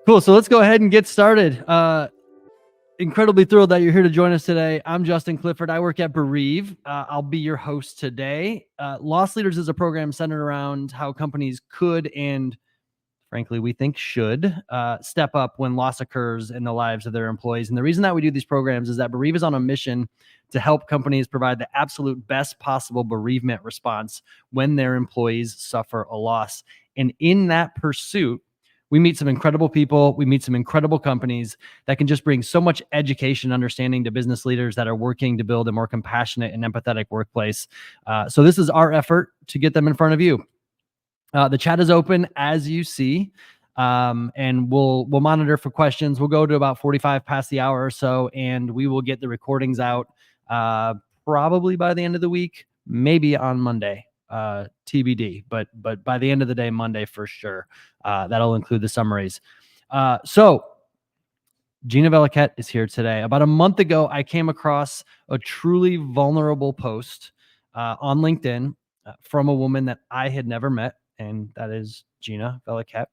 Cool. So let's go ahead and get started. Incredibly thrilled that you're here to join us today. I'm Justin Clifford. I work at Bereave. I'll be your host today. Loss Leaders is a program centered around how companies could and frankly, we think should step up when loss occurs in the lives of their employees. And the reason that we do these programs is that Bereave is on a mission to help companies provide the absolute best possible bereavement response when their employees suffer a loss. And in that pursuit, we meet some incredible people. We meet some incredible companies that can just bring so much education, understanding to business leaders that are working to build a more compassionate and empathetic workplace. So this is our effort to get them in front of you. The chat is open as you see, and we'll monitor for questions. We'll go to about 45 past the hour or so, and we will get the recordings out probably by the end of the week, maybe on Monday, TBD. But by the end of the day, Monday for sure. That'll include the summaries. So Gina Velliquette is here today. About a month ago, I came across a truly vulnerable post on LinkedIn from a woman that I had never met, and that is Gina Velliquette.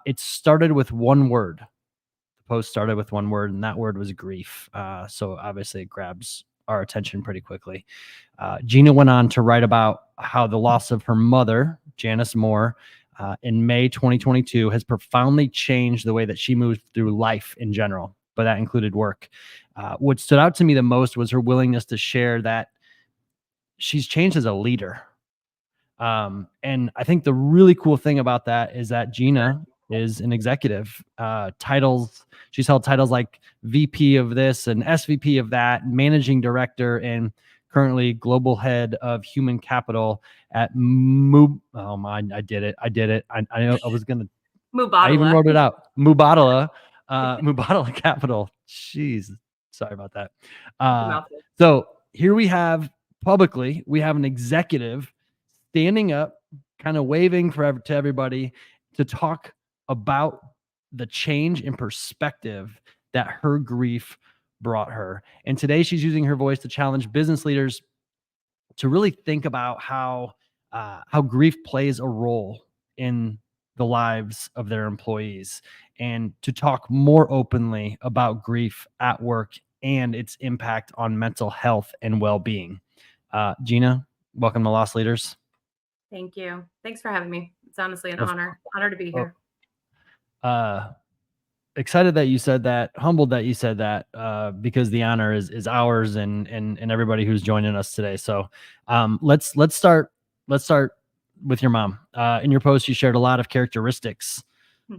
It started with one word. The post started with one word, and that word was grief. So obviously it grabs our attention pretty quickly. Gina went on to write about how the loss of her mother, Janice Moore, in May 2022 has profoundly changed the way that she moved through life in general, but that included work. What stood out to me the most was her willingness to share that she's changed as a leader. And I think the really cool thing about that is that Gina is an executive. She's held titles like VP of this and SVP of that, managing director, and currently global head of human capital at Oh my, I did it. I know I was gonna. I even wrote it out. Mubadala Capital. Jeez, sorry about that. So here we have publicly, we have an executive standing up, kind of waving to everybody to talk about the change in perspective that her grief brought her. And today she's using her voice to challenge business leaders to really think about how grief plays a role in the lives of their employees, and to talk more openly about grief at work and its impact on mental health and well-being. Gina, welcome to Loss Leaders. Thank you. Thanks for having me. It's honestly an honor to be here. Excited that you said that, humbled that you said that, because the honor is ours and everybody who's joining us today. So let's start with your mom. In your post, you shared a lot of characteristics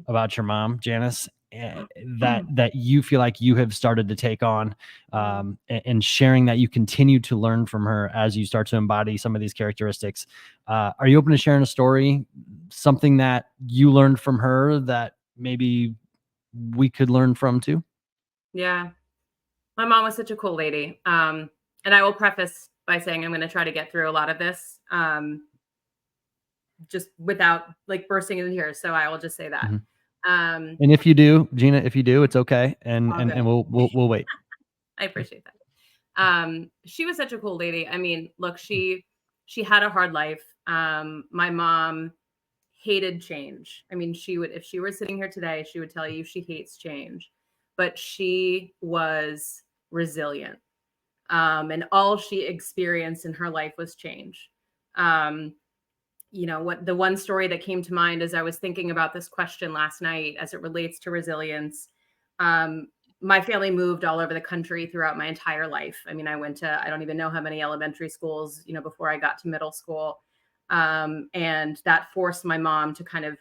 about your mom, Janice, that you feel like you have started to take on, and sharing that you continue to learn from her as you start to embody some of these characteristics. Are you open to sharing a story, something that you learned from her that maybe we could learn from too? Yeah. My mom was such a cool lady. And I will preface by saying I'm going to try to get through a lot of this just without like bursting into tears. So I will just say that. And if you do, Gina, it's okay. And we'll wait. I appreciate that. She was such a cool lady. I mean, look, she had a hard life. My mom hated change. I mean, if she were sitting here today, she would tell you she hates change, but she was resilient. And all she experienced in her life was change. What the one story that came to mind as I was thinking about this question last night, as it relates to resilience, my family moved all over the country throughout my entire life. I mean, I went to, I don't even know how many elementary schools, before I got to middle school. And that forced my mom to kind of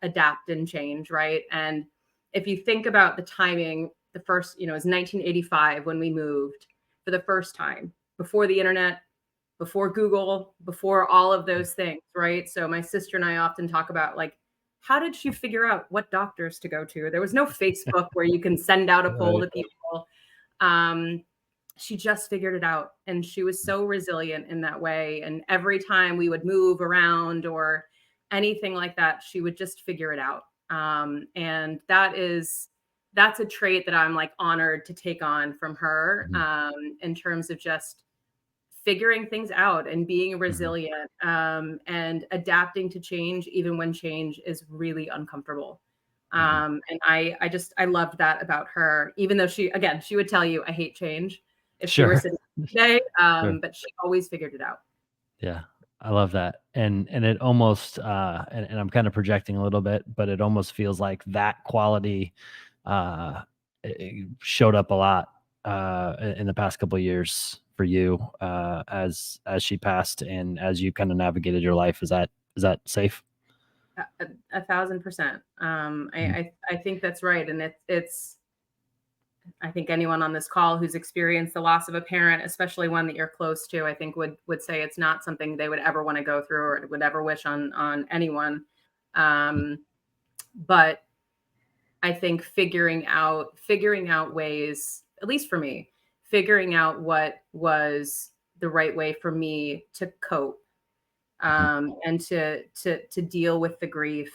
adapt and change. Right. And if you think about the timing, the first, it was 1985 when we moved for the first time, before the internet, before Google, before all of those things. Right. So my sister and I often talk about, like, how did she figure out what doctors to go to? There was no Facebook where you can send out a poll to people. She just figured it out, and she was so resilient in that way. And every time we would move around or anything like that, she would just figure it out. And that's a trait that I'm like honored to take on from her, in terms of just figuring things out and being resilient, and adapting to change, even when change is really uncomfortable. And I loved that about her, even though she would tell you, I hate change if she were Sure. sitting today. Sure. But she always figured it out. Yeah. I love that. And it almost and I'm kind of projecting a little bit, but it almost feels like that quality uh it showed up a lot in the past couple of years for you as she passed and as you kind of navigated your life. Is that safe? 1,000%. Mhm. I think that's right. And it's I think anyone on this call who's experienced the loss of a parent, especially one that you're close to, I think would say it's not something they would ever want to go through or would ever wish on anyone. Um, but I think figuring out ways, at least for me, figuring out what was the right way for me to cope, Mhm. and to deal with the grief.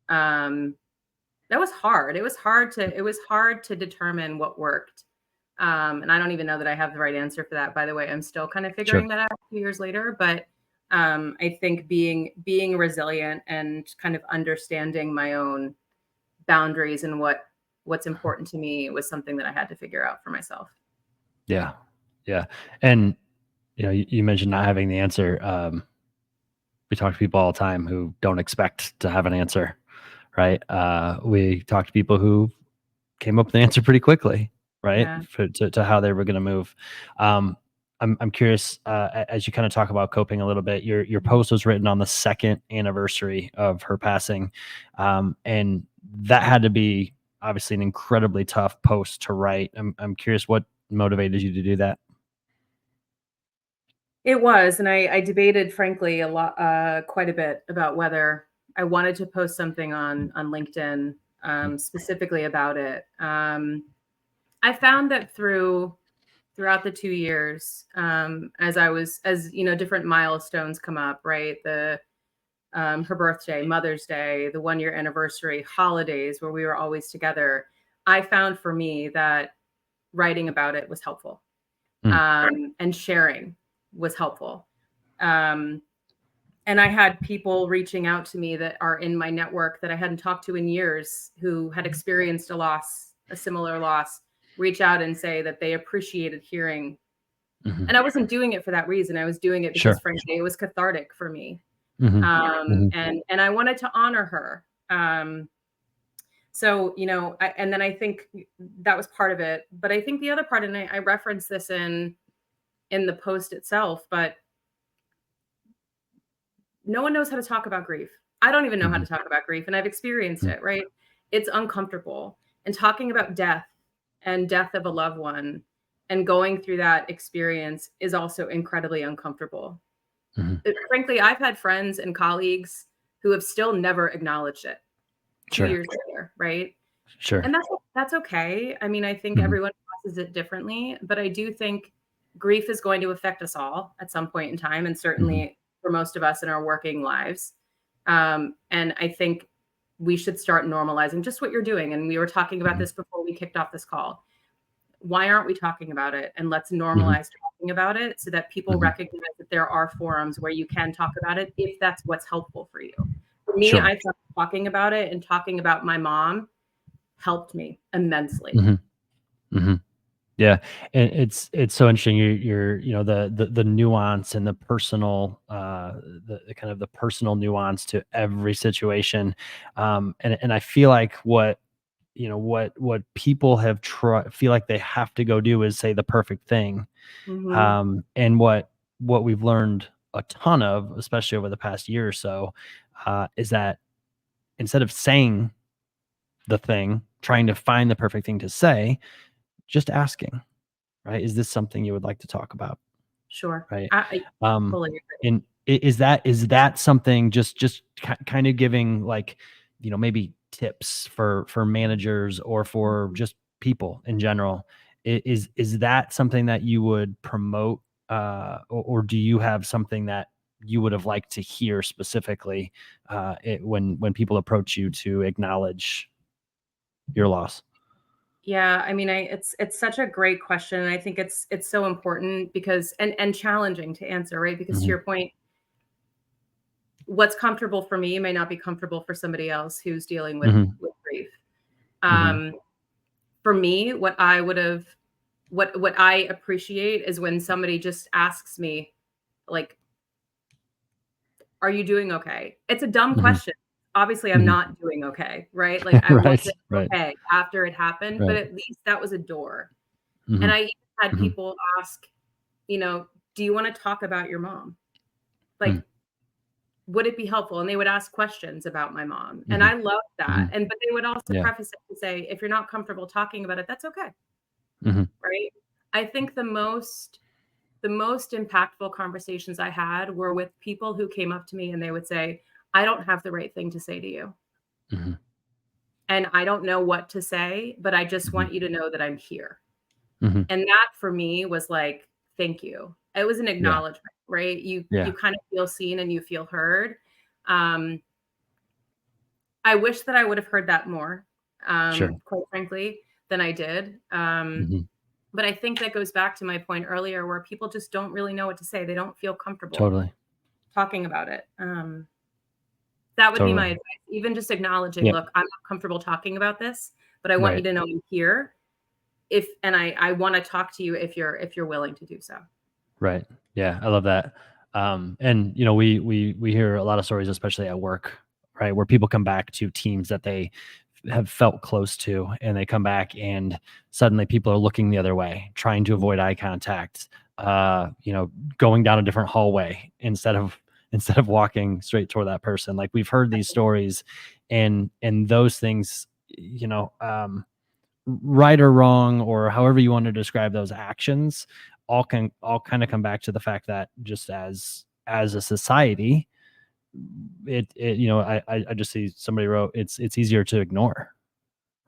Um, that was hard. It was hard to determine what worked. And I don't even know that I have the right answer for that. By the way, I'm still kind of Sure. figuring that out 2 years later. But I think being resilient and kind of understanding my own boundaries and what's important to me was something that I had to figure out for myself. Yeah. Yeah. And you mentioned not having the answer. We talk to people all the time who don't expect to have an answer, right? We talk to people who came up with the answer pretty quickly, right? Yeah. To how they were going to move. Um, I'm curious as you kind of talk about coping a little bit. Your post was written on the second anniversary of her passing, and that had to be obviously an incredibly tough post to write. I'm curious what motivated you to do that. It was, and I debated, frankly, a lot, quite a bit about whether I wanted to post something on LinkedIn, Mhm. specifically about it. I found that throughout the 2 years, as different milestones come up, right? Her birthday, Mother's Day, the 1 year anniversary, holidays where we were always together. I found for me that writing about it was helpful, Mm, and sharing was helpful. Um, and I had people reaching out to me that are in my network that I hadn't talked to in years who had experienced a similar loss, reach out and say that they appreciated hearing. mhm. And I wasn't doing it for that reason. I was doing it because, Sure. frankly, it was cathartic for me. Mhm, mhm, And I wanted to honor her. And then I think that was part of it. But I think the other part, and I referenced this in the post itself, but no one knows how to talk about grief. I don't even know how mhm, to talk about grief, and I've experienced mhm, it, right? It's uncomfortable. And talking about death and death of a loved one and going through that experience is also incredibly uncomfortable. mhm. Frankly, I've had friends and colleagues who have still never acknowledged it 2 Sure. years later, right? Sure. And that's okay. I mean, I think Mhm, everyone processes it differently, but I do think grief is going to affect us all at some point in time, and mhm, certainly for most of us in our working lives. And I think we should start normalizing just what you're doing. And we were talking about mhm, this before we kicked off this call. Why aren't we talking about it? And let's mhm, normalize talking about it so that people mhm. recognize that there are forums where you can talk about it if that's what's helpful for you. For me, Sure. I thought talking about it and talking about my mom helped me immensely. Mhm, mhm. Yeah, and it's so interesting. You're the nuance and the personal the kind of the personal nuance to every situation, and I feel like what people have feel like they have to go do is say the perfect thing, Mhm. and what we've learned a ton of, especially over the past year or so, is that instead of saying the thing, trying to find the perfect thing to say, just asking. Right? Is this something you would like to talk about? Sure. Right? I Um, fully agree. and is that something just kind of giving like, maybe tips for managers or for Mhm. just people in general? Is that something that you would promote, or do you have something that you would have liked to hear specifically when people approach you to acknowledge your loss? Yeah, I mean, it's such a great question, and I think it's so important because and challenging to answer, right? Because to Hmm. your point, what's comfortable for me may not be comfortable for somebody else who's dealing with Hmm. with grief. For me, what I appreciate is when somebody just asks me, like, are you doing okay? It's a dumb question. Obviously, I'm not doing okay, right? Like, I Right. wasn't Right. okay after it happened, but Right. at least that was a door. And Mhm. I even had Mhm. people ask, do you want to talk about your mom? Mm. Like, would it be helpful? And they would ask questions about my mom. And Mhm. I loved that. Mhm. But they would also Yeah. preface it to say, if you're not comfortable talking about it, that's okay. Mhm. Right. I think the most impactful conversations I had were with people who came up to me and they would say, I don't have the right thing to say to you. Mhm. And I don't know what to say, but I just Mhm. want you to know that I'm here. Mhm. And that for me was like, thank you. It was an Yeah. acknowledgement, right? You Yeah. kind of feel seen and you feel heard. Um, I wish that I would have heard that more, Sure. quite frankly, than I did. Mhm. But I think that goes back to my point earlier where people just don't really know what to say. They don't feel comfortable Totally. talking about it. That would be my Totally. advice. Even just acknowledging, Yep. look, I'm not comfortable talking about this, but I want you Right. to know I'm here. I want to talk to you if you're willing to do so. Right. Yeah, I love that. And we hear a lot of stories, especially at work, right, where people come back to teams that they have felt close to, and they come back, and suddenly people are looking the other way, trying to avoid eye contact, going down a different hallway instead of walking straight toward that person. Like we've heard these stories, and those things, right or wrong, or however you want to describe those actions, all kind of come back to the fact that just as a society, I just see somebody wrote, it's easier to ignore,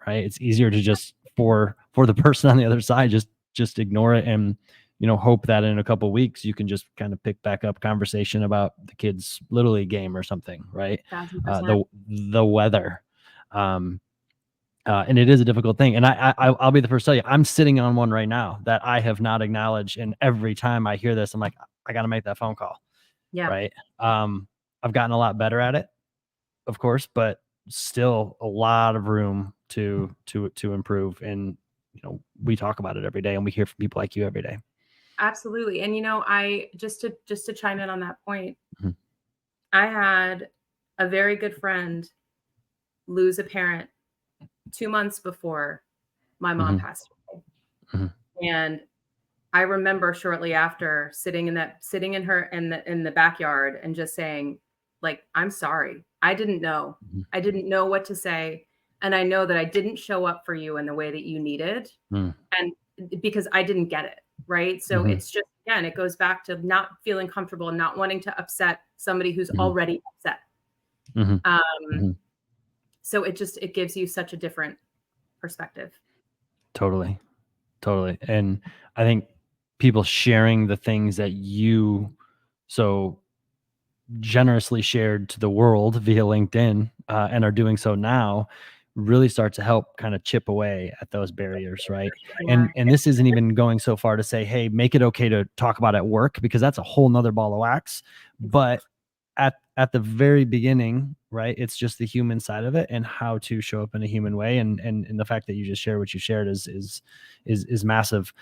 right? It's easier to just for the person on the other side, just ignore it, and hope that in a couple weeks you can just kind of pick back up conversation about the kids' little league game or something, right? 1000%. The weather. And it is a difficult thing. And I'll be the first to tell you, I'm sitting on one right now that I have not acknowledged. And every time I hear this, I'm like, I got to make that phone call. Yeah, Right. I've gotten a lot better at it, of course, but still a lot of room to improve. And, we talk about it every day, and we hear from people like you every day. absolutely. And I just to chime in on that point, Mhm. I had a very good friend lose a parent 2 months before my mom Mhm. passed away. Mhm. And I remember shortly after sitting in the backyard and just saying, like, I'm sorry. I didn't know. Mhm. I didn't know what to say. And I know that I didn't show up for you in the way that you needed. Mhm. And because I didn't get it. Right. So Mhm. it's just, again, it goes back to not feeling comfortable and not wanting to upset somebody who's Mhm. already upset. Mhm. Um, Mhm. so it gives you such a different perspective. Totally. Totally. And I think people sharing the things that you so generously shared to the world via LinkedIn, and are doing so now, really start to help kind of chip away at those barriers, right? And Yeah. and this isn't even going so far to say, hey, make it okay to talk about at work, because that's a whole nother ball of wax. But at the very beginning, right, it's just the human side of it and how to show up in a human way. And the fact that you just shared what you shared is massive.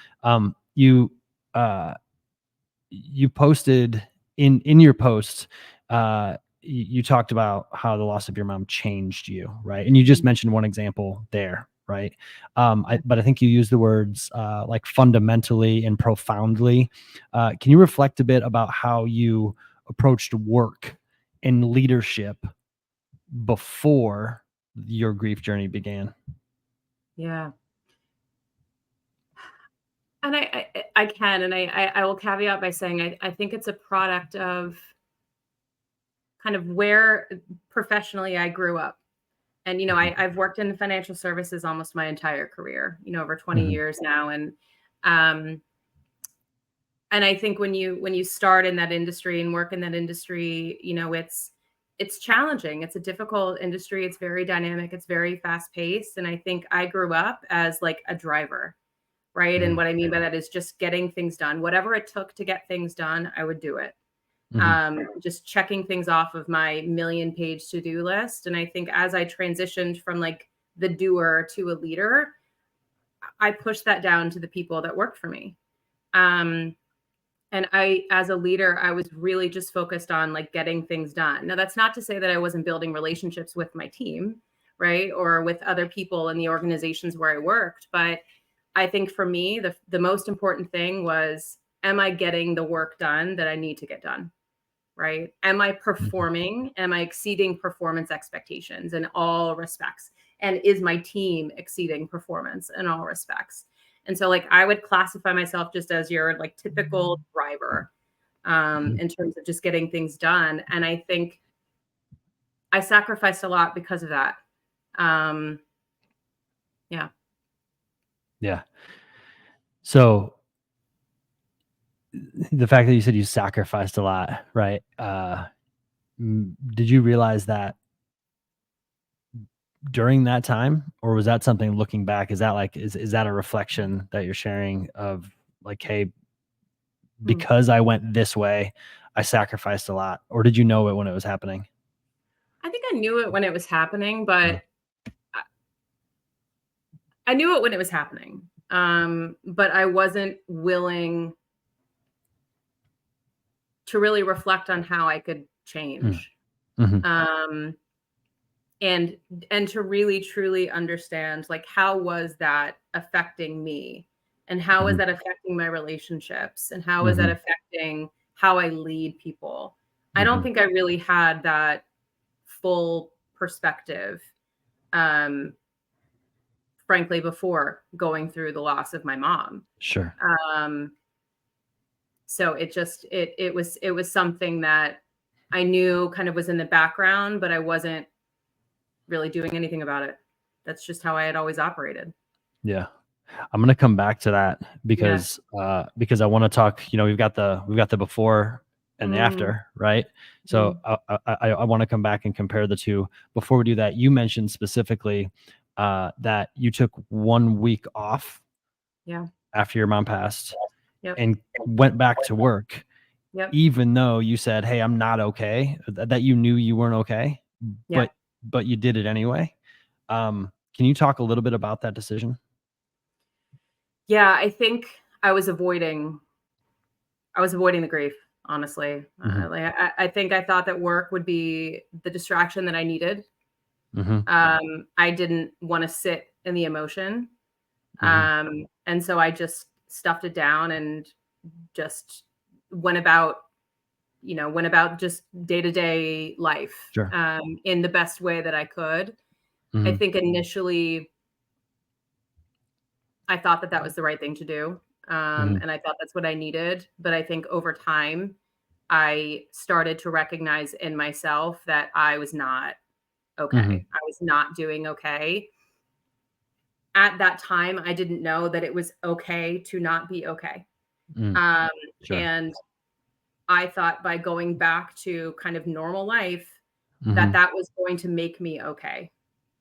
You uh you posted in your post, you talked about how the loss of your mom changed you, right? And you just mentioned one example there, right? But I think you used the words, like fundamentally and profoundly. Can you reflect a bit about how you approached work and leadership before your grief journey began? Yeah. And I can, and I will caveat by saying I think it's a product of kind of where professionally I grew up. And, Mhm. I've worked in financial services almost my entire career, over 20 Mhm. years now. Um, and I think when you start in that industry and work in that industry, it's challenging. It's a difficult industry. It's very dynamic. It's very fast paced. And I think I grew up as like a driver. Right. And Mhm. what I mean by that is just getting things done. Whatever it took to get things done, I would do it. Mhm. Just checking things off of my million-page to-do list. And I think as I transitioned from like the doer to a leader, I pushed that down to the people that worked for me. And as a leader, I was really just focused on like getting things done. Now, that's not to say that I wasn't building relationships with my team, right? Or with other people in the organizations where I worked. But I think for me, the most important thing was, am I getting the work done that I need to get done? Right? Am I performing? Am I exceeding performance expectations in all respects? And is my team exceeding performance in all respects? And so like I would classify myself just as your like typical driver in terms of just getting things done. And I think I sacrificed a lot because of that. Yeah. Yeah. So the fact that you said you sacrificed a lot, right? Did you realize that during that time, or was that something looking back? Is that like, is that a reflection that you're sharing of like, hey, Hmm. because I went this way, I sacrificed a lot, or did you know it when it was happening? I think I knew it when it was happening, but I knew it when it was happening. But I wasn't willing to really reflect on how I could change. Mm-hmm. Um, and to really truly understand like how was that affecting me, and how is that affecting my relationships, and how is that affecting how I lead people. I don't think I really had that full perspective, frankly, before going through the loss of my mom. Sure. So it was something that I knew kind of was in the background, but I wasn't really doing anything about it. That's just how I had always operated. Yeah. I'm gonna come back to that Yeah. because I want to talk. We've got the before and the Mm, after, right? So mm, I want to come back and compare the two. Before we do that, you mentioned specifically that you took 1 week off yeah. after your mom passed Yep. and went back to work, Yep. even though you said, "Hey, I'm not okay," that you knew you weren't okay, Yeah. but you did it anyway. Can you talk a little bit about that decision? Yeah. I think I was avoiding the grief, honestly. Hmm. I think I thought that work would be the distraction that I needed. Hmm. I didn't want to sit in the emotion. Hmm. And so I just stuffed it down and just went about, just day to day life Sure. in the best way that I could. I Hmm. think initially I thought that that was the right thing to do. Hmm. And I thought that's what I needed. But I think over time, I started to recognize in myself that I was not Hmm. okay. I was not doing okay. At that time, I didn't know that it was okay to not be okay. Mm. Um, Sure. and I thought by going back to kind of normal life, that Hmm. that was going to make me okay.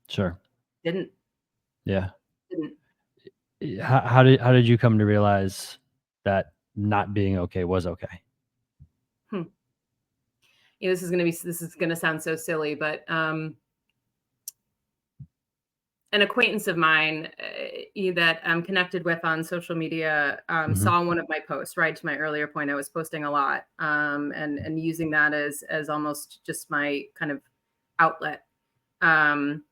Sure. Didn't, Yeah. didn't. How did you come to realize that not being okay was okay? Hmm. This is gonna sound so silly, but an acquaintance of mine that I'm connected with on social media Hmm. saw one of my posts. Right, to my earlier point, I was posting a lot and using that as almost just my kind of outlet. Um,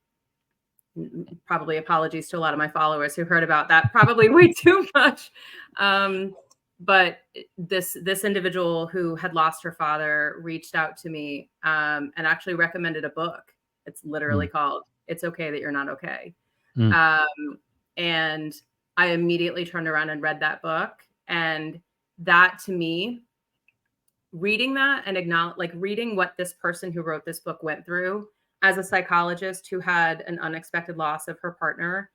Probably apologies to a lot of my followers who heard about that probably way too much. Um, but this individual who had lost her father reached out to me and actually recommended a book. It's literally Mm. called "It's Okay That You're Not Okay." Mm. And I immediately turned around and read that book. And that to me, reading that and acknowledge, like reading what this person who wrote this book went through as a psychologist who had an unexpected loss of her partner,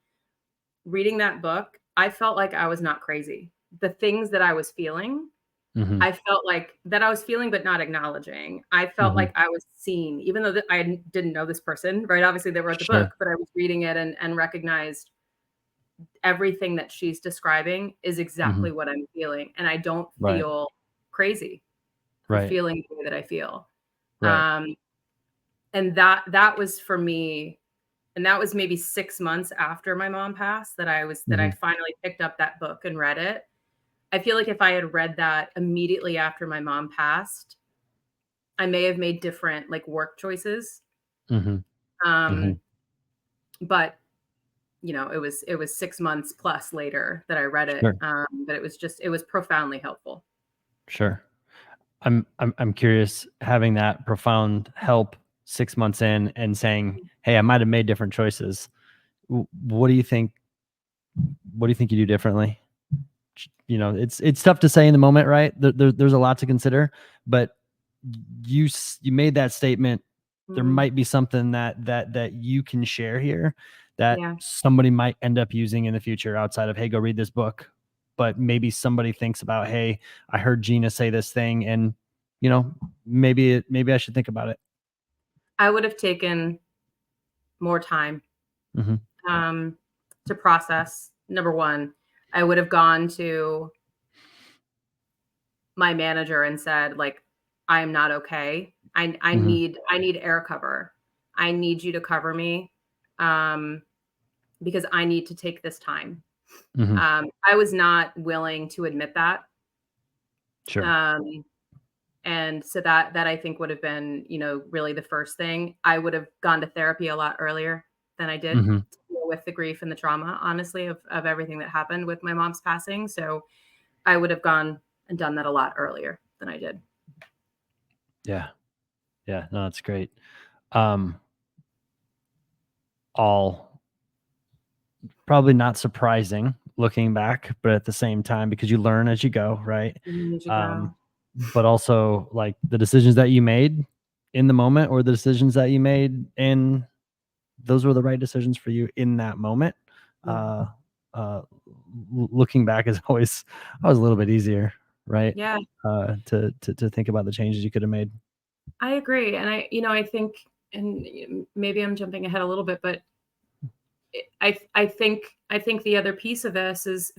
reading that book, I felt like I was not crazy. The things that I was feeling, Mhm. I felt like that I was feeling, but not acknowledging. I felt Mhm. like I was seen, even though I didn't know this person, right? Obviously, they wrote the book, Sure. but I was reading it and recognized everything that she's describing is Mhm. exactly what I'm feeling. And I don't Right. feel crazy for Right. feeling the way that I feel. Right. Um, and that was for me And that was maybe 6 months after my mom passed that I finally picked up that book and read it. I feel like if I had read that immediately after my mom passed, I may have made different, like, work choices. Mhm. Mhm. Um, but, it was 6 months plus later that I read it, Sure. but it was profoundly helpful. Sure. I'm curious, having that profound help 6 months in and saying, "Hey, I might have made different choices." What do you think you do differently? It's tough to say in the moment, right? There's a lot to consider, but you made that statement. There Mhm. might be something that you can share here that Yeah. somebody might end up using in the future outside of, "Hey, go read this book." But maybe somebody thinks about, "Hey, I heard Gina say this thing, and you know, maybe I should think about it." I would have taken more time, Mhm. um, to process. Number 1, I would have gone to my manager and said, like, "I'm not okay. Mhm. I need air cover. I need you to cover me, um, because I need to take this time." Mhm. I was not willing to admit that, Sure. um, and so that I think would have been, really the first thing. I would have gone to therapy a lot earlier than I did Mhm. to deal with the grief and the trauma, honestly, of everything that happened with my mom's passing. So I would have gone and done that a lot earlier than I did. Yeah. Yeah. No, that's great. Um, all Probably not surprising looking back, but at the same time, because you learn as you go, right? Years Um, ago. but also, like, the decisions that you made in the moment, or the decisions that you made in those were the right decisions for you in that moment. Yeah. Uh, Looking back is always a little bit easier, right? Yeah, To think about the changes you could have made. I agree. And I think, and maybe I'm jumping ahead a little bit, but I think the other piece of this is,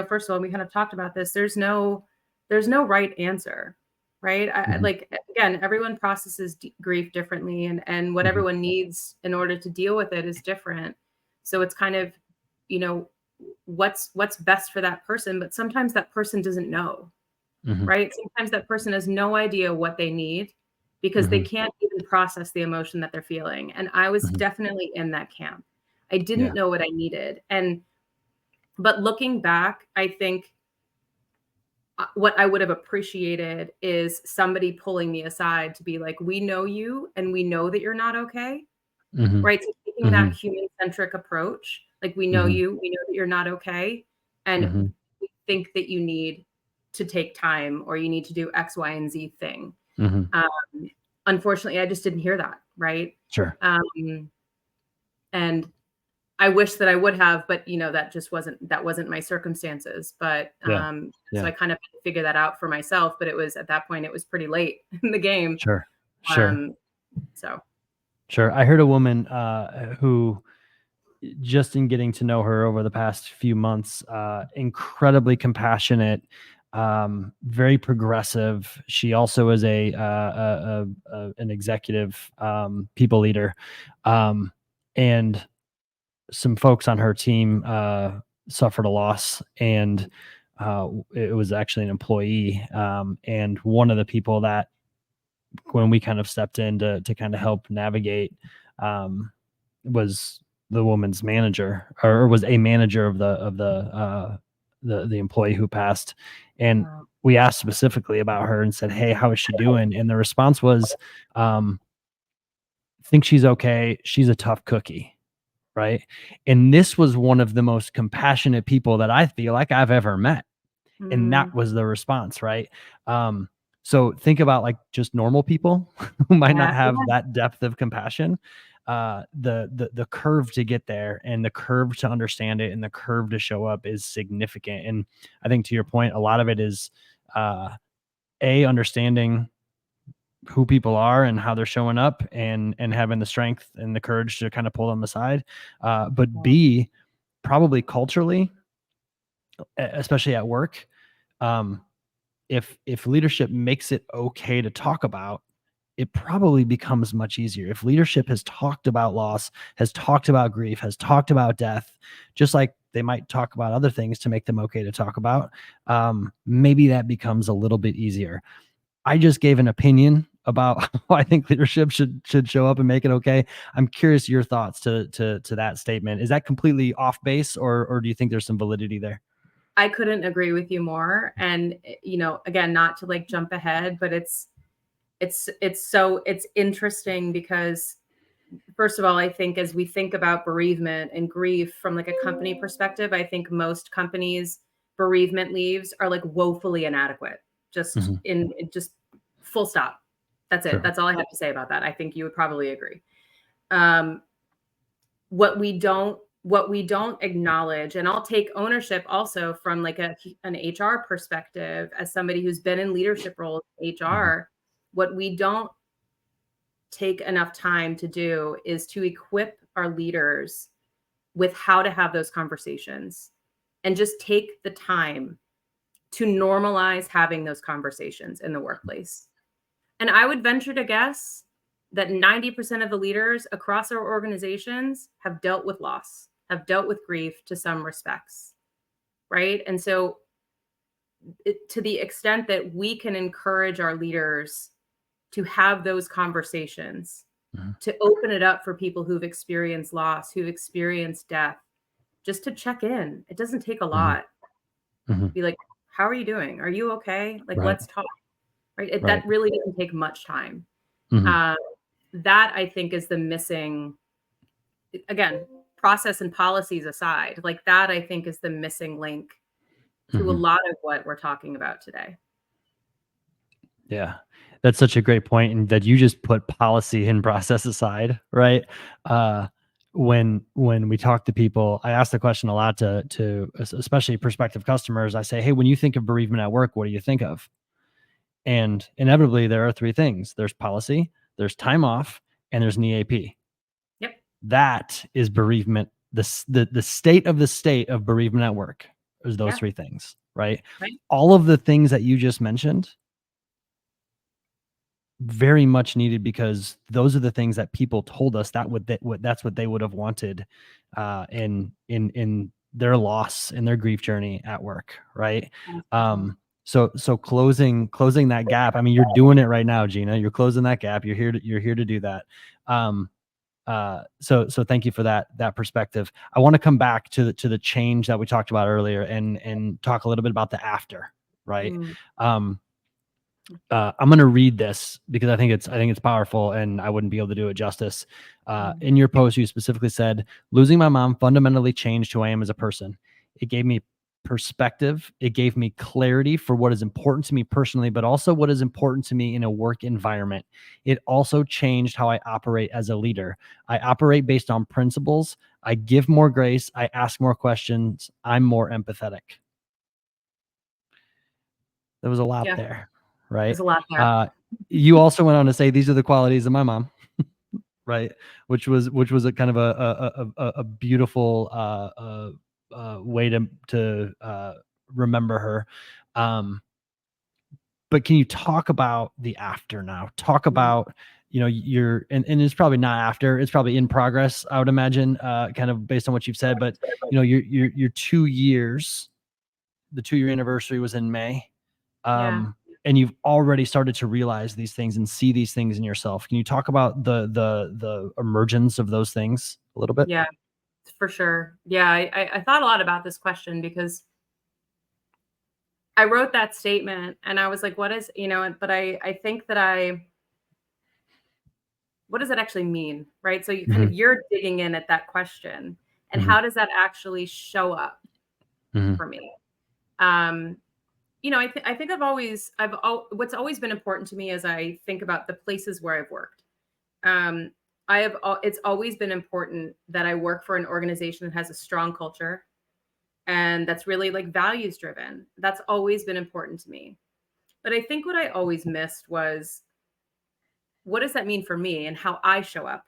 first of all, we kind of talked about this. There's no right answer, right? Mhm. Like, again, everyone processes grief differently, and what Mhm. everyone needs in order to deal with it is different. So it's kind of, you know, what's best for that person, but sometimes that person doesn't know, Mhm. right? Sometimes that person has no idea what they need because they Mhm. can't even process the emotion that they're feeling. And I was Mhm. definitely in that camp. I didn't Yeah. know what I needed. But looking back, I think what I would have appreciated is somebody pulling me aside to be like, we know you and we know that you're not okay. Mhm. Right? So taking that Mhm. human-centric approach, like, we know Mhm. you, we know that you're not okay, and Mhm. we think that you need to take time or you need to do X, Y, and Z thing. Mhm. Um, Unfortunately, I just didn't hear that, right? Sure. Um, and I wish that I would have, but, that wasn't my circumstances, but, Yeah. so Yeah. I kind of had to figure that out for myself, but at that point, it was pretty late in the game. Sure. Sure. Um, so Sure. I heard a woman who, just in getting to know her over the past few months, incredibly compassionate, very progressive. She also is an executive, people leader, and some folks on her team suffered a loss, and it was actually an employee, and one of the people that, when we kind of stepped in to kind of help navigate, um, was the woman's manager, or was a manager of the employee who passed. And wow. we asked specifically about her and said, "Hey, how is she doing?" And the response was, um, "Think she's okay. She's a tough cookie." Right. And this was one of the most compassionate people that I feel like I've ever met. And that Mm, was the response, right? Um, so think about, like, just normal people who might yeah, not have yeah, that depth of compassion. The curve to get there, and the curve to understand it, and the curve to show up is significant. And I think, to your point, a lot of it is uh, understanding who people are and how they're showing up, and having the strength and the courage to kind of pull them aside. But yeah, B, probably culturally, especially at work, um, if leadership makes it okay to talk about, it probably becomes much easier. If leadership has talked about loss, has talked about grief, has talked about death, just like they might talk about other things to make them okay to talk about, maybe that becomes a little bit easier. I just gave an opinion about how I think leadership should show up and make it okay. I'm curious your thoughts to that statement. Is that completely off base, or do you think there's some validity there? I couldn't agree with you more. And again, not to like jump ahead, but it's interesting because first of all, I think as we think about bereavement and grief from like a company perspective, I think most companies bereavement leaves are like woefully inadequate. Just Mhm. just full stop. That's it. Sure. That's all I have to say about that. I think you would probably agree. Um, what we don't acknowledge, and I'll take ownership also from like an HR perspective as somebody who's been in leadership roles in Mhm. HR, what we don't take enough time to do is to equip our leaders with how to have those conversations and just take the time to normalize having those conversations in the workplace. And I would venture to guess that 90% of the leaders across our organizations have dealt with loss, have dealt with grief to some respects, right? And so, to the extent that we can encourage our leaders to have those conversations, Mhm. to open it up for people who've experienced loss, who've experienced death, just to check in. It doesn't take a Mhm. lot. Mhm. Be like, "How are you doing? Are you okay? Like, Right. let's talk." Right? Right. That really doesn't take much time. Mhm. Um, that I think is the missing, again, process and policies aside, like that I think is the missing link to a Mhm. lot of what we're talking about today. Yeah. That's such a great point, and that you just put policy and process aside, right? Uh, when we talk to people, I ask the question a lot to especially prospective customers. I say, "Hey, when you think of bereavement at work, what do you think of?" And inevitably, there are three things: there's policy, there's time off, and there's an EAP. Yep. That is bereavement. The state of bereavement at work is those Yeah. three things, right? Right. All of the things that you just mentioned, very much needed, because those are the things that people told us that's what they would have wanted in their loss, in their grief journey at work, right? Absolutely. So closing that gap. I mean, you're doing it right now, Gina. You're closing that gap. You're here to do that. Um, so thank you for that perspective. I want to come back to the change that we talked about earlier, and talk a little bit about the after, right? Mm, Um, I'm going to read this because I think it's powerful, and I wouldn't be able to do it justice. mm. In your post, you specifically said, "Losing my mom fundamentally changed who I am as a person. It gave me perspective. It gave me clarity for what is important to me personally, but also what is important to me in a work environment. It also changed how I operate as a leader. I operate based on principles. I give more grace. I ask more questions. I'm more empathetic." There was a lot Yeah. there, right? There's a lot there. Uh, you also went on to say, "These are the qualities of my mom," right? Which was a kind of a beautiful way to remember her. Um, but can you talk about the after now? Talk Mm, about, your, and it's probably not after, it's probably in progress, I would imagine, kind of based on what you've said, but your 2 years, the 2-year anniversary was in May. yeah. And you've already started to realize these things and see these things in yourself. Can you talk about the emergence of those things a little bit? Yeah. For sure. Yeah. I thought a lot about this question because I wrote that statement and I was like, what is, but I think that what does that actually mean? Right. So Mhm, you're digging in at that question. And mhm, how does that actually show up mhm, for me? Um, I think what's always been important to me as I think about the places where I've worked. Um, it's always been important that I work for an organization that has a strong culture and that's really like values driven. That's always been important to me. But I think what I always missed was what does that mean for me and how I show up,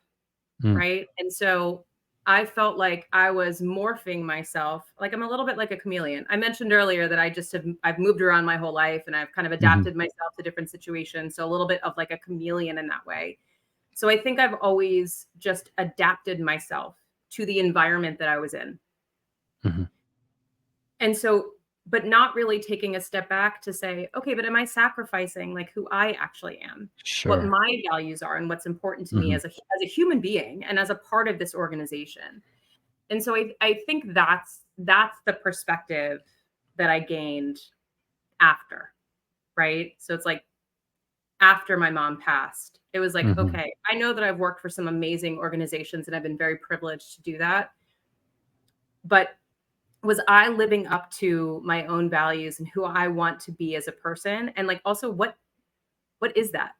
mm, right? And so, I felt like I was morphing myself. Like I'm a little bit like a chameleon. I mentioned earlier that I've moved around my whole life and I've kind of adapted myself to different situations. So a little bit of like a chameleon in that way. So I think I've always just adapted myself to the environment that I was in. Mhm. And so, but not really taking a step back to say, okay, but am I sacrificing like who I actually am, what Sure. my values are, and what's important to me Mhm. as a human being and as a part of this organization? And so I think that's the perspective that I gained after, right? So it's like after my mom passed, it was like, Mhm. okay, I know that I've worked for some amazing organizations and I've been very privileged to do that. But was I living up to my own values and who I want to be as a person? And like also what is that?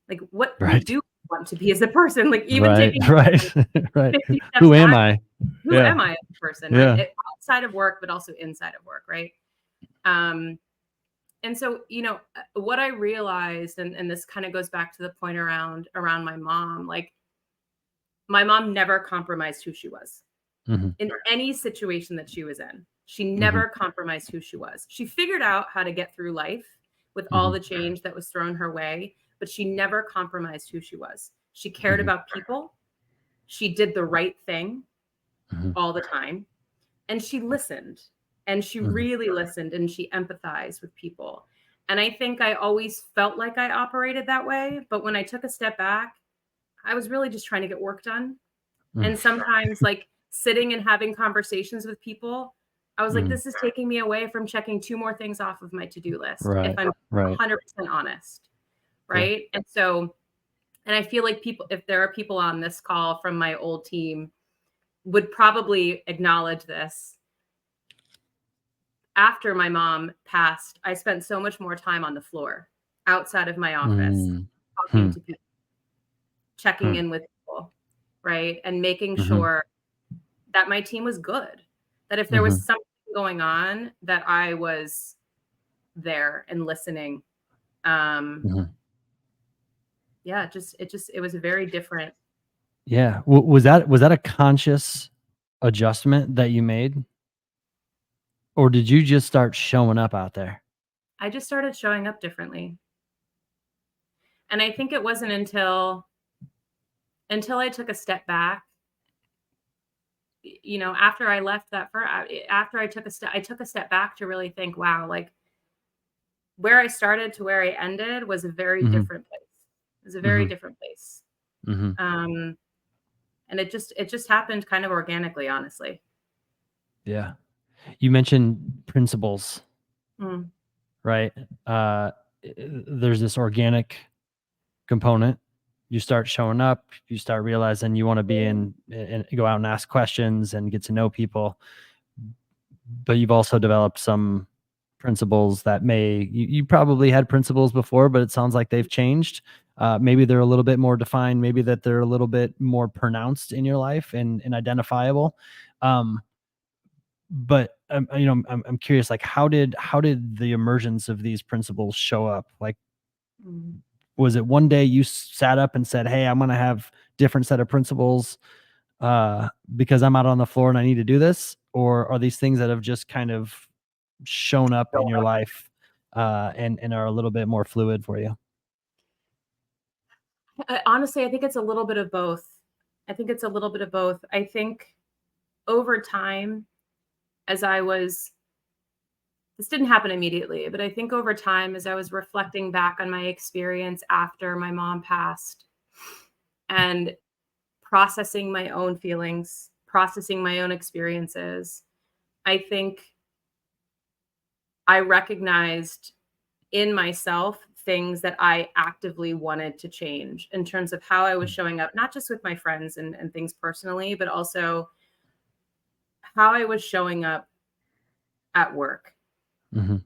Like who Right. do you want to be as a person? Like even Right. taking Right. Right. 50 steps Who am back, I? who Yeah. am I as a person, right? Yeah. Outside of work, but also inside of work, right? Um, and so, what I realized, and this kind of goes back to the point around my mom, like my mom never compromised who she was Mhm. in any situation that she was in. She Mhm. never compromised who she was. She figured out how to get through life with all Mhm. the change that was thrown her way, but she never compromised who she was. She cared Mhm. about people. She did the right thing Mhm. all the time. And she listened, and she Mhm. really listened, and she empathized with people. And I think I always felt like I operated that way. But when I took a step back, I was really just trying to get work done. Mhm. And sometimes, like sitting and having conversations with people, I was like, Mhm. this is taking me away from checking two more things off of my to-do list, if Right. I'm Right. 100% honest. Yeah. Right. And so, and I feel like people, if there are people on this call from my old team, would probably acknowledge this. After my mom passed, I spent so much more time on the floor outside of my office, Mm. talking Hmm. to people, checking Hmm. in with people, right? And making Mhm. sure that my team was good. That if there was Mhm. something going on, that I was there and listening. Um, Mhm. yeah, it was a very different. Yeah. Was that a conscious adjustment that you made, or did you just start showing up out there? I just started showing up differently. And I think it wasn't until I took a step back, after I left that for after I took a step back to really think, wow, like where I started to where I ended was a very Mhm. different place. It was a very Mhm. different place. Mhm. Um, and it just happened kind of organically, honestly. Yeah. You mentioned principles, Mm, right? Uh, there's this organic component. You start showing up, you start realizing you want to be in and go out and ask questions and get to know people. But you've also developed some principles that you probably had principles before, but it sounds like they've changed. Maybe they're a little bit more defined, maybe that they're a little bit more pronounced in your life and identifiable. Um, but I'm curious, like how did the emergence of these principles show up? Like, mm. was it one day you sat up and said, "Hey, I'm gonna have different set of principles because I'm out on the floor and I need to do this," or are these things that have just kind of shown up in your life and are a little bit more fluid for you? Honestly, I think it's a little bit of both. I think it's a little bit of both. I think over time, as I was, this didn't happen immediately, but I think over time, as I was reflecting back on my experience after my mom passed and processing my own feelings, processing my own experiences, I think I recognized in myself things that I actively wanted to change in terms of how I was showing up, not just with my friends and things personally, but also how I was showing up at work Mhm.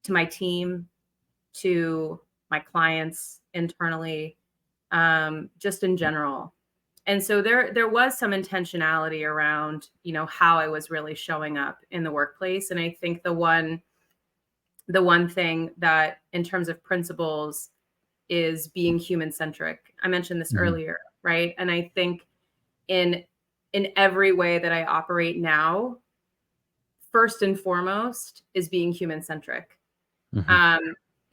to my team, to my clients internally, just in general. And so there was some intentionality around, how I was really showing up in the workplace. And I think the one thing that in terms of principles is being human centric. I mentioned this Mhm. earlier, right? And I think in in every way that I operate now, first and foremost, is being human-centric.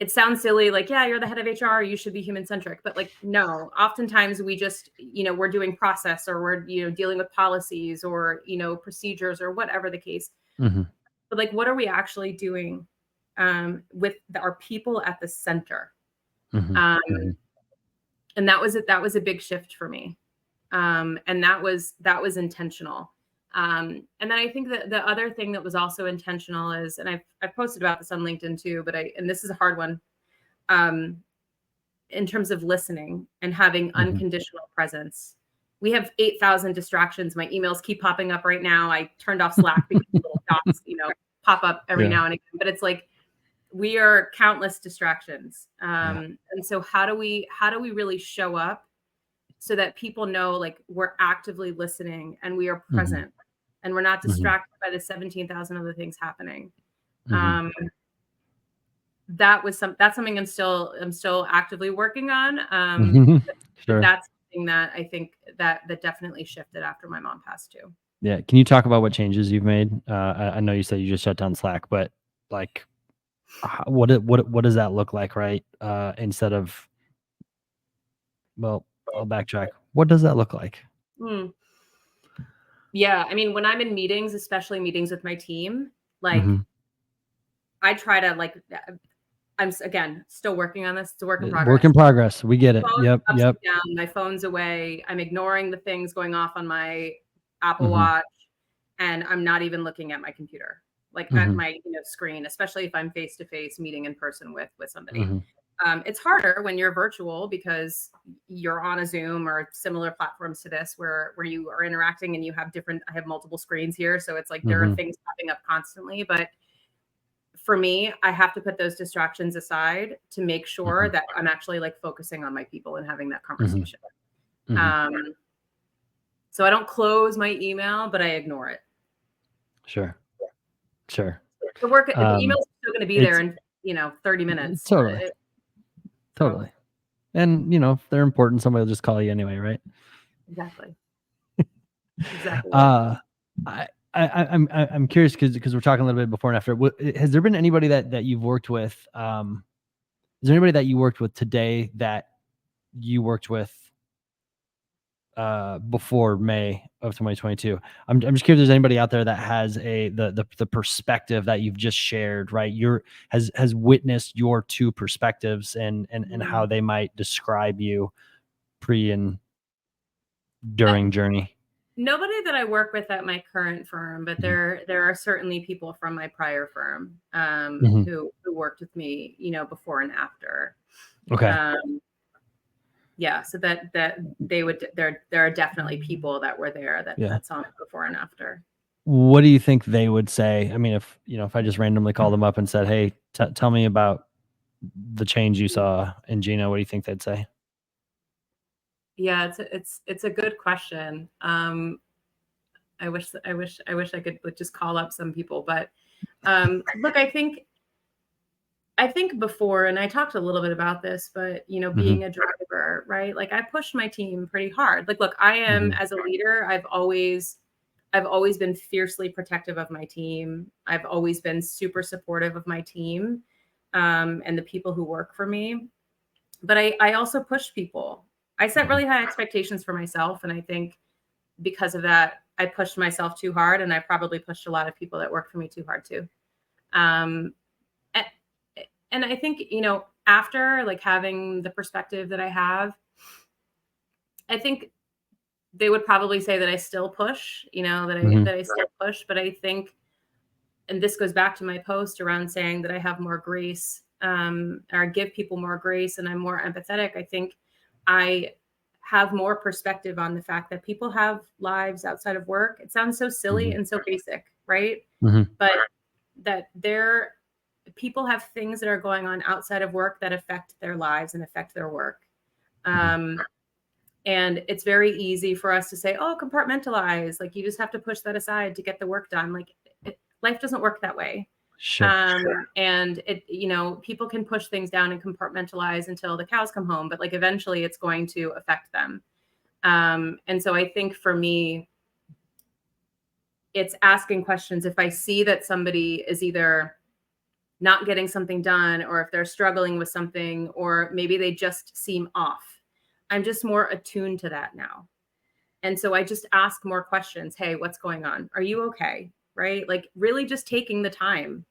It sounds silly, like, yeah, you're the head of HR, you should be human-centric. But like, no, oftentimes we just, we're doing process, or we're, dealing with policies, or, procedures, or whatever the case. But like, what are we actually doing with our people at the center? And that was a big shift for me. And that was intentional. And then I think that the other thing that was also intentional is, and I've posted about this on LinkedIn too, but and this is a hard one, in terms of listening and having unconditional presence. We have 8,000 distractions. My emails keep popping up right now. I turned off Slack because little dots, pop up every now and again. But it's like, we are countless distractions. And so how do we really show up so that people know, like, we're actively listening and we are present and we're not distracted by the 17,000 other things happening. That's something I'm still actively working on. But that's something that I think that definitely shifted after my mom passed too. Yeah. Can you talk about what changes you've made? I know you said you just shut down Slack, but like, what does that look like, right? Instead of, well, I'll backtrack. What does that look like? Yeah, I mean, when I'm in meetings, especially meetings with my team, like, I try to, like, I'm again still working on this. It's a work in progress. Work in progress. We get it. Yep. Down, my phone's away. I'm ignoring the things going off on my Apple Watch, and I'm not even looking at my computer, like at my screen, especially if I'm face to face meeting in person with somebody. It's harder when you're virtual because you're on a Zoom or similar platforms to this where you are interacting and you have I have multiple screens here. So it's like there are things popping up constantly. But for me, I have to put those distractions aside to make sure that I'm actually like focusing on my people and having that conversation. So I don't close my email, but I ignore it. Sure. The email is still going to be there in 30 minutes. Totally. And if they're important, somebody will just call you anyway, right? Exactly. I'm curious because we're talking a little bit before and after. Has there been anybody that you've worked with? Is there anybody that you worked with today that you worked with before May of 2022? I'm just curious if there's anybody out there that has the perspective that you've just shared, right? Has witnessed your two perspectives and how they might describe you pre and during journey. Nobody that I work with at my current firm, but there are certainly people from my prior firm who worked with me, before and after. Okay. Yeah, so that there are definitely people that were there that saw me before and after. What do you think they would say? I mean, if I just randomly called them up and said, "Hey, tell me about the change you saw in Gina," what do you think they'd say? Yeah, it's a good question. I wish I could just call up some people, but look, I think before, and I talked a little bit about this, but being a driver, right? Like, I pushed my team pretty hard. Like, look, I am as a leader, I've always been fiercely protective of my team. I've always been super supportive of my team and the people who work for me. But I also push people. I set really high expectations for myself. And I think because of that, I pushed myself too hard. And I probably pushed a lot of people that work for me too hard too. And I think, after like having the perspective that I have, I think they would probably say that I still push, that I still push. But I think, and this goes back to my post around saying that I have more grace, or give people more grace, and I'm more empathetic. I think I have more perspective on the fact that people have lives outside of work. It sounds so silly and so basic, right? But that people have things that are going on outside of work that affect their lives and affect their work. And it's very easy for us to say, oh, compartmentalize. Like, you just have to push that aside to get the work done. Like, life doesn't work that way. Sure. And people can push things down and compartmentalize until the cows come home, but like eventually it's going to affect them. And so I think for me, it's asking questions. If I see that somebody is either not getting something done, or if they're struggling with something, or maybe they just seem off, I'm just more attuned to that now. And so I just ask more questions. Hey, what's going on? Are you okay? Right? Like, really just taking the time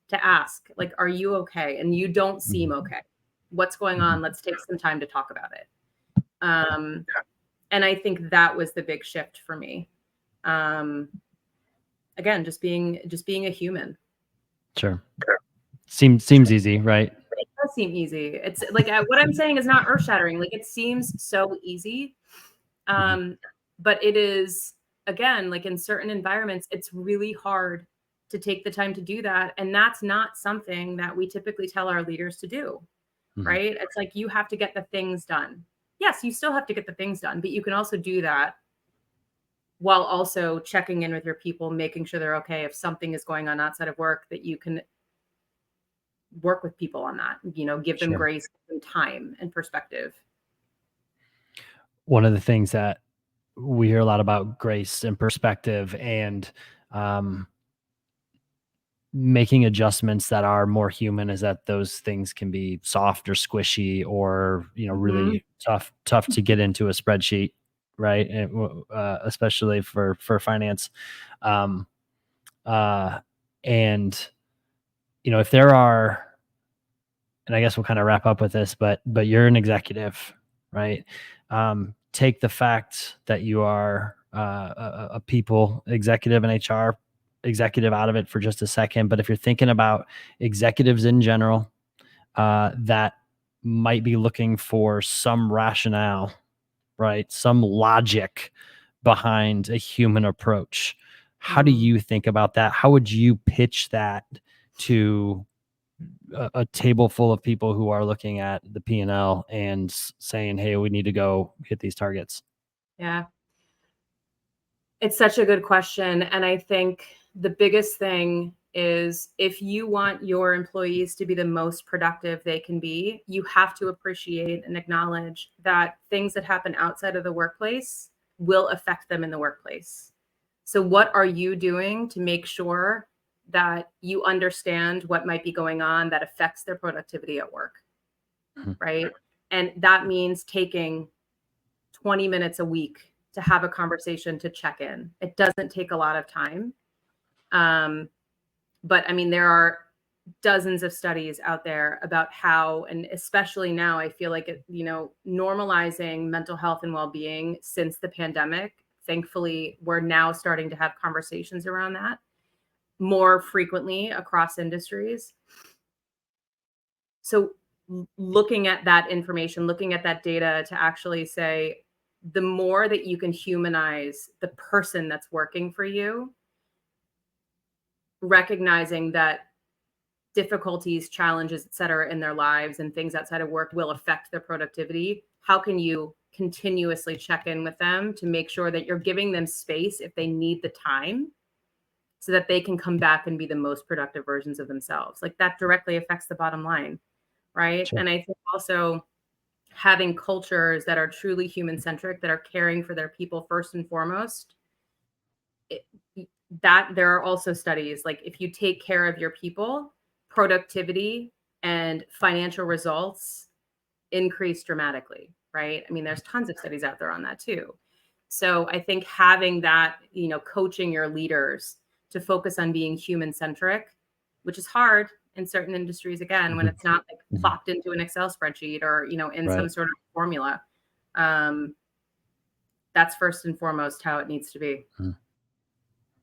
to ask, like, are you okay? And you don't seem okay. What's going on? Let's take some time to talk about it. And I think that was the big shift for me. Again, just being a human. Sure. Seems easy, right? It does seem easy. It's like, what I'm saying is not earth shattering. Like, it seems so easy. But it is, again, like, in certain environments, it's really hard to take the time to do that. And that's not something that we typically tell our leaders to do, right? It's like, you have to get the things done. Yes, you still have to get the things done, but you can also do that while also checking in with your people, making sure they're okay. If something is going on outside of work, that you can work with people on that, give them grace and time and perspective. One of the things that we hear a lot about grace and perspective, and making adjustments that are more human, is that those things can be soft or squishy, or really tough to get into a spreadsheet, right? And, especially for finance, and if there are, and I guess we'll kind of wrap up with this, but you're an executive, right? Take the fact that you are a people executive and HR executive out of it for just a second. But if you're thinking about executives in general, that might be looking for some rationale, right? Some logic behind a human approach. How do you think about that? How would you pitch that to a table full of people who are looking at the P&L and saying, hey, we need to go hit these targets? Yeah. It's such a good question. And I think the biggest thing is, if you want your employees to be the most productive they can be, you have to appreciate and acknowledge that things that happen outside of the workplace will affect them in the workplace. So what are you doing to make sure that you understand what might be going on that affects their productivity at work? Right? And that means taking 20 minutes a week to have a conversation, to check in. It doesn't take a lot of time. But I mean, there are dozens of studies out there about how, and especially now, I feel like normalizing mental health and well-being since the pandemic. Thankfully, we're now starting to have conversations around that more frequently across industries. So looking at that information, looking at that data to actually say, the more that you can humanize the person that's working for you, recognizing that difficulties, challenges, et cetera, in their lives and things outside of work will affect their productivity. How can you continuously check in with them to make sure that you're giving them space if they need the time, so that they can come back and be the most productive versions of themselves? Like, that directly affects the bottom line, right? Sure. And I think also having cultures that are truly human-centric, that are caring for their people first and foremost, that there are also studies, like, if you take care of your people, productivity and financial results increase dramatically, right? I mean, there's tons of studies out there on that too. So I think having that, coaching your leaders to focus on being human-centric, which is hard in certain industries, again, when it's not like plopped into an Excel spreadsheet or, in some sort of formula. That's first and foremost how it needs to be.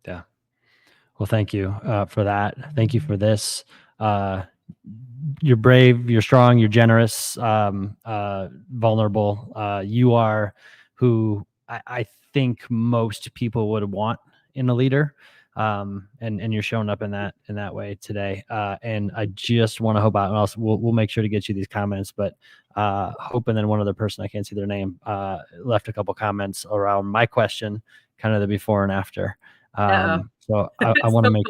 Yeah. Well, thank you for that. Thank you for this. You're brave, you're strong, you're generous, vulnerable. You are who I think most people would want in a leader. And you're showing up in that way today. And I just want to hope out, and else we'll make sure to get you these comments, but Hope, and then one other person, I can't see their name, left a couple comments around my question, kind of the before and after. So I want to make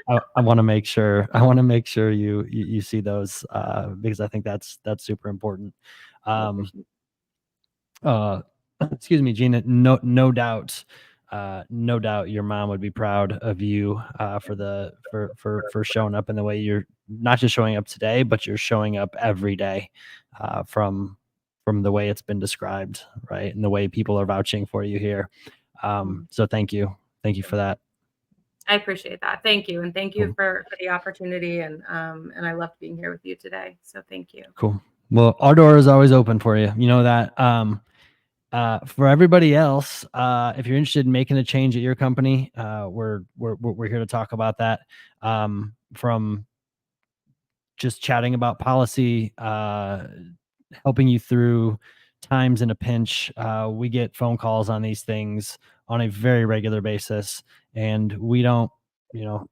I want to make sure you see those, because I think that's super important. Excuse me, Gina. No doubt. no doubt your mom would be proud of you for showing up in the way you're not just showing up today, but you're showing up every day, from the way it's been described, right, and the way people are vouching for you here. So thank you for that. I appreciate that. Thank you, and thank you for the opportunity, and I loved being here with you today. So thank you. Cool. Well, our door is always open for you. You know that. For everybody else, if you're interested in making a change at your company, we're here to talk about that. From just chatting about policy, helping you through times in a pinch. We get phone calls on these things on a very regular basis, and we don't,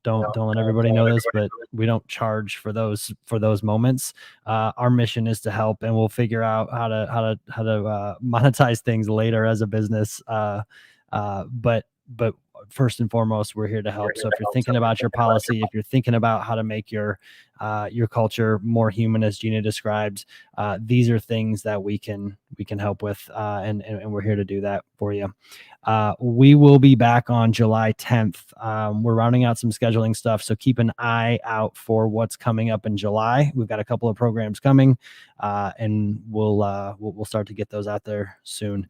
don't let everybody know this, but we don't charge for those moments. Our mission is to help, and we'll figure out how to monetize things later as a business. But first and foremost, we're here to help. So if you're thinking about your policy, if you're thinking about how to make your culture more human, as Gina described, these are things that we can help with, and we're here to do that for you. We will be back on July 10th. We're rounding out some scheduling stuff, so keep an eye out for what's coming up in July. We've got a couple of programs coming, and we'll start to get those out there soon.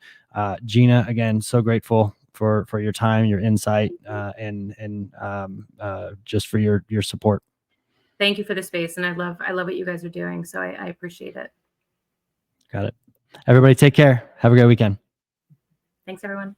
Gina, again, so grateful for your time, your insight, and just for your support. Thank you for the space, and I love what you guys are doing. So I appreciate it. Got it. Everybody take care. Have a great weekend. Thanks, everyone.